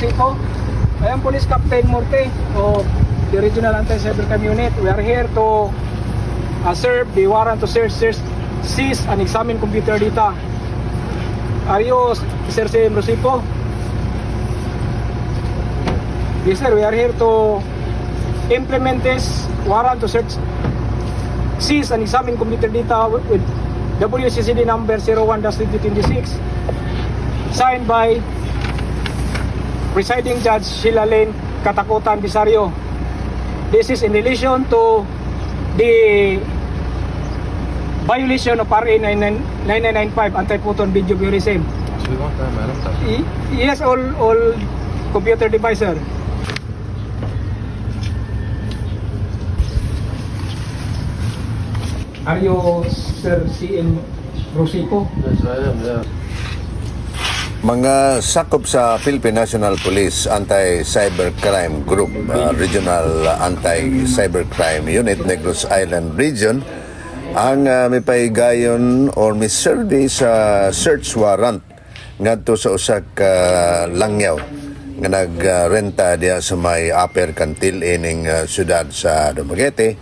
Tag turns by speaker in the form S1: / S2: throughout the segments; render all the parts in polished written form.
S1: Rosico. I am Police Captain Morte of the Regional Anti-Cybercrime Unit. We are here to serve the warrant to search, seize and examine computer data. Are you Sir CM Rosico? Yes sir, we are here to implement this warrant to search, seize and examine computer data with WCCD number 01-2026, signed by Presiding Judge Sheila Lane Katakutan Bisario. This is in relation to the violation of RA 9995, Anti-Photon Video Voyeurism. Yes, all computer device, sir. Are you Sir CM Rosico?
S2: Yes, I am, yeah.
S3: Mga sakop sa Philippine National Police Anti-Cybercrime Group, Regional Anti-Cybercrime Unit, Negros Island Region, ang may paigayon or may service sa search warrant ngadto sa usak langyaw nga nagrenta diya sa may upper kantil ining syudad sa Dumaguete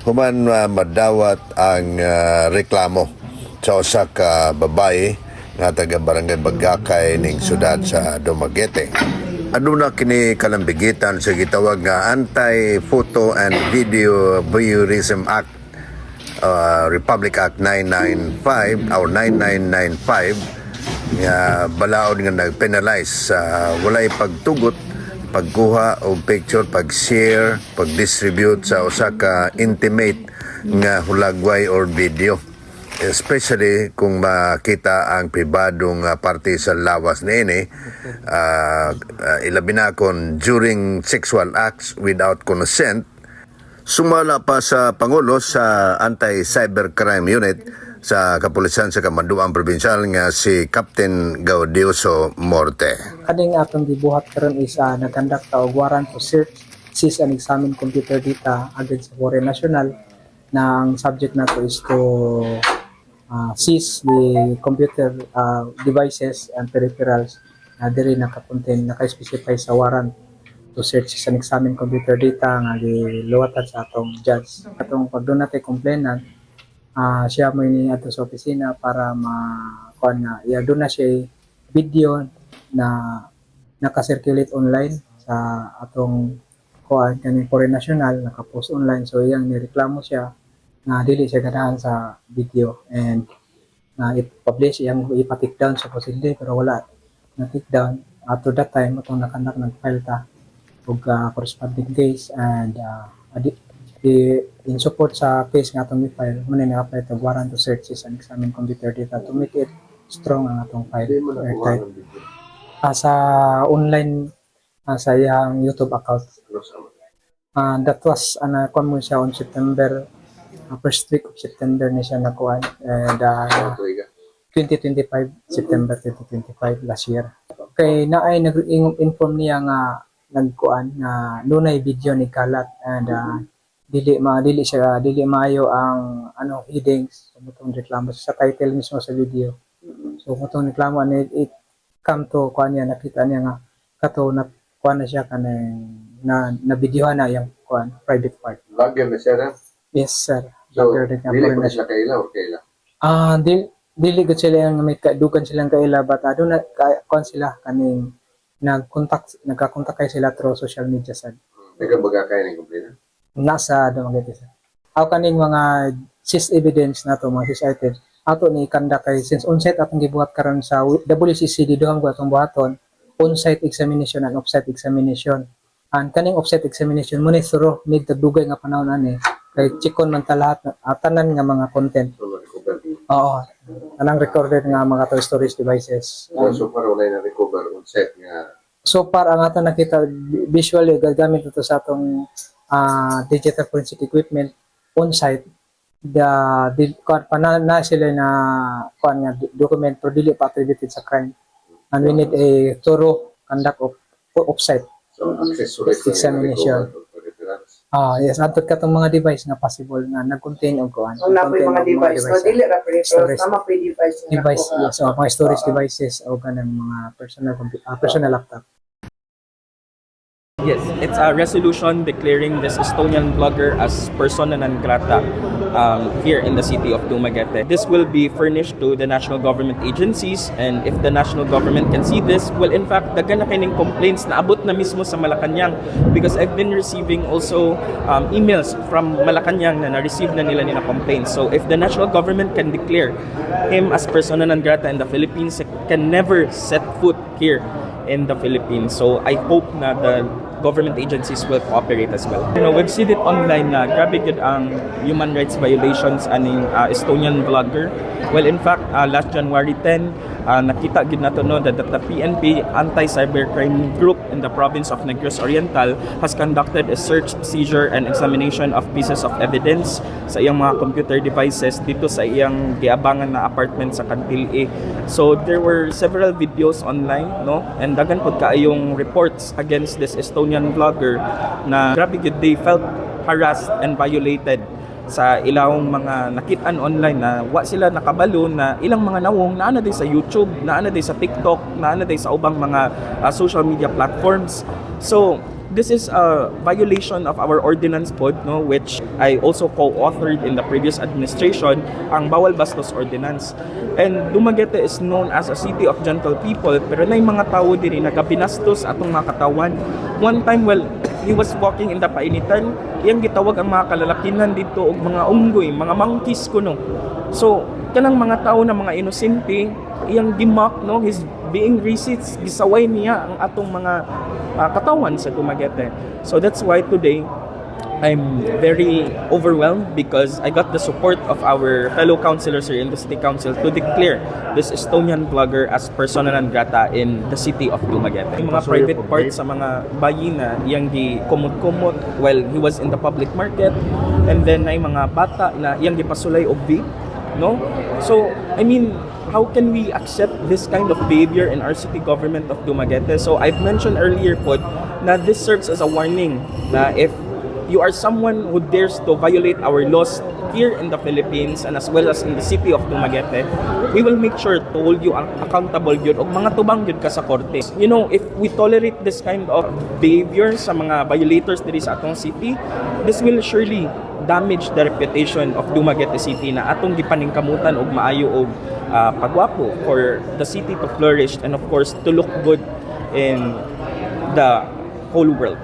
S3: human madawat ang reklamo sa usak babae nga taga barangay Bagakay ning syudad sa Dumaguete. Aduna kini kalambigitan sa gitawag nga Anti-Photo and Video Voyeurism Act, Republic Act 995 or 9995 nga balaod nga nag-penalize sa walay pagtugot, pagkuha og picture, pag-share, pag-distribute sa usa ka intimate nga hulagway or video, especially kung makita ang pribadong parte sa lawas niini, ilabi na kon during sexual acts without consent. Sumala pa sa Pangulo sa Anti-Cybercrime Unit sa Kapulisan sa Kamanduan Provincial nga si Captain Gaudioso Morte.
S1: Kaning atong gibuhat karon is nag-conduct og warrant to search, seize and examine computer data against sa Foreign National, na ang subject nato is to seize the computer devices and peripherals na diri naka-specify sa warrant to search and examine computer data nga giluwatan sa atong judge. Atong pagdun natin complainant, siya mo ini ato sa opisina para makuan na doon na siya video na naka-circulate online sa atong kuan kaning Foreign National, naka-post online. So iyang nireklamo siya na dili siya ganahan sa video and na i-publish, iyang ipa-take down supposedly pero wala na take down. After that time atong nakanak nag-file ta og corresponding case and in support sa case nga atong i-file, muna na-apply to warrant to search and examine computer data to make it strong ang atong file airtight. Sa online sa iyang YouTube account. That was kuan mo siya on September, first week of September ni siya nakuha, and 2025, September 2025 last year. Kay naay nag-inform niya nga nagkuan na nunay video ni kalat and dili maayo ang headings, so mutong reklamo sa title mismo sa video. So mutong reklamo ani it come to kuan niya, nakita niya nga kato na kuan na siya kanang na videohan na yung kuan private part.
S2: Lagyan na siya na?
S1: Yes sir.
S2: So, dili pa sila kaila o kaila?
S1: Dili gud sila nga may dugan silang kaila, but aduna kuan sila kaning nagka-contact kay sila through social media sad.
S2: Nagabagakay ng complainant?
S1: Nasa Dumaguete sir. Aw kaning mga seize evidence nato, mga seize items ato ni kanda kay since on-site atong gibuhat karon sa WCCD, duhang ko atong buhaton on-site examination and off-site examination. And kaning off-site examination mo ni thorough, need tagdugay nga panahon ani kay chikon man ta lahat tanan nga mga content. Oo. Anang recorded nga mga to storage devices.
S2: So far wala na recover on-site nga.
S1: So far ang ato nakita visually gagamit ito sa atong digital forensic equipment on-site. Na sila na kuan nga document pero dili pa attributed sa crime. And we need a thorough conduct of off-site examination. Yes, atot katong mga device na possible na nag-contain og kuan.
S4: So na mga device. So dili ra pero tama po device.
S1: Device, so mga storage devices o ganang mga personal laptop.
S5: Yes, it's a resolution declaring this Estonian blogger as persona non grata here in the city of Dumaguete. This will be furnished to the national government agencies, and if the national government can see this, well, in fact, dagan na kining complaints na abot na mismo sa Malacanang, because I've been receiving also emails from Malacanang na na-receive na nila nila complaints. So if the national government can declare him as persona non grata in the Philippines, he can never set foot here in the Philippines. So I hope na the government agencies will cooperate as well. You know, we've seen it online na grabe gid ang human rights violations aning Estonian vlogger. Well, in fact, last January 10, nakita gid nato no that the PNP Anti-Cybercrime Group in the province of Negros Oriental has conducted a search, seizure, and examination of pieces of evidence sa iyang mga computer devices dito sa iyang giabangan na apartment sa Cantil A. So there were several videos online, no, and dagan pod kaayong reports against this Estonian vlogger na grabe gid they felt harassed and violated sa ilang mga nakitaan online na wa sila nakabalo na ilang mga nawong naana day sa YouTube, naana day sa TikTok, naana day sa ubang mga social media platforms. So this is a violation of our ordinance pod, no, which I also co-authored in the previous administration, ang Bawal Bastos Ordinance. And Dumaguete is known as a city of gentle people, pero na mga tao diri nagabinastos atong mga katawan. One time, well, he was walking in the painitan, iyang gitawag ang mga kalalakinan dito og mga unggoy, mga monkeys kuno. So kanang mga tao na mga inosente, iyang gimak, no, he's being racist, gisaway niya ang atong mga katawan sa Dumaguete. So that's why today I'm very overwhelmed because I got the support of our fellow councilors here in the city council to declare this Estonian vlogger as persona non grata in the city of Dumaguete. Yung mga private parts sa mga bayi na iyang gi kumot-kumot while he was in the public market, and then ay mga bata na iyang gipasulay og vape, no? So I mean, how can we accept this kind of behavior in our city government of Dumaguete? So I've mentioned earlier po na this serves as a warning na if you are someone who dares to violate our laws here in the Philippines and as well as in the city of Dumaguete, we will make sure to hold you accountable yun o mga tubang yun ka sa korte. You know, if we tolerate this kind of behavior sa mga violators diri sa atong city, this will surely damage the reputation of Dumaguete City na atong gipaningkamutan og maayo og pagwapo for the city to flourish and of course to look good in the whole world.